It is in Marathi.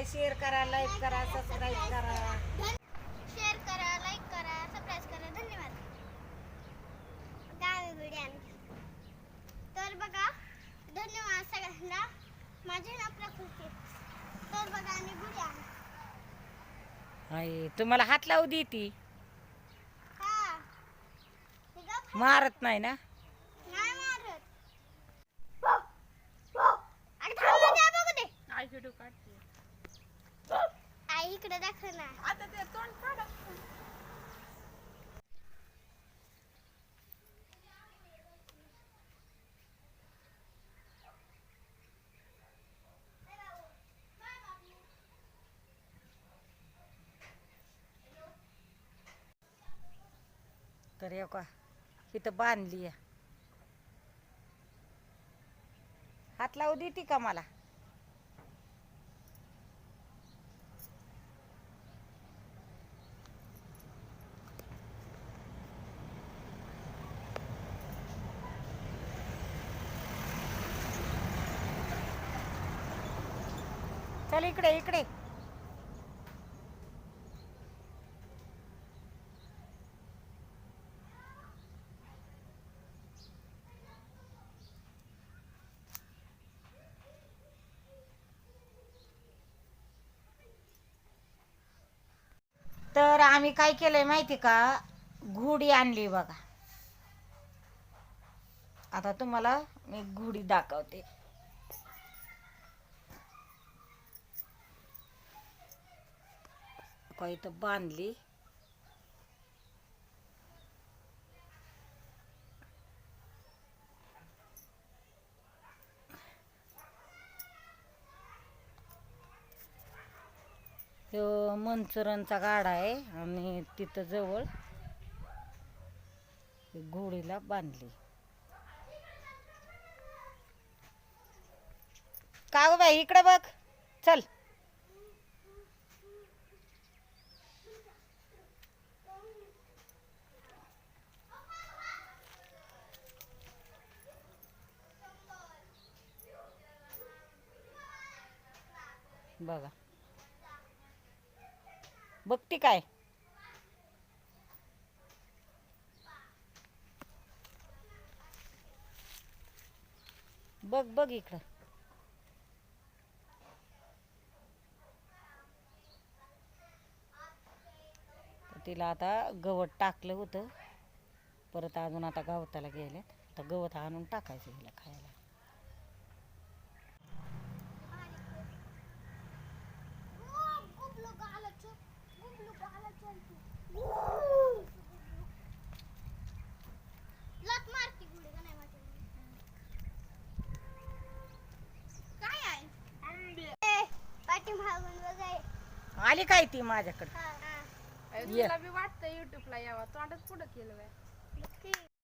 शेअर करा, लाईक करा, सबस्क्राईब करा. शेअर करा, लाईक करा, सबस्क्राईब करा. धन्यवाद. गावी व्हिडिओ तर बघा, धन्यवाद सगळ्यांना. माझे नाव प्रकृती. तर बघा आणि व्हिडिओ आई तुम्हाला हात लावू दे ती. हा मारत नाही ना. नाही मारत. अरे थांब ना, द्या बघू दे. आई व्हिडिओ काढते. आई इकडे दाखव ना. आता ते तोंड काढ. तर हे का इथं बांधली आहे. हात लावू देती का मला. चल इकडे इकडे. तर आम्ही काय केलंय माहिती का, घोडी आणली बघा. आता तुम्हाला मी घोडी दाखवते. का इथं बांधली. ह्यो मनसुरांचा गाडा आहे आणि तिथं जवळ घोडीला बांधली. का गो बाई इकडे बघ. चल बघा. बघती काय. बघ बघ इकडं. तिला आता गवत टाकलं होतं. परत अजून आता गवताला गेल्यात. आता गवत आणून टाकायचं हिला खायला. लत मारती गुढी का नाही मारती. काय आहे आंबे पाठीमागून बघाय. आली काय ती माझ्याकडे. हा तुला बी वाटतं युट्यूबला यावं, तोंडच पुढं केलं बाय.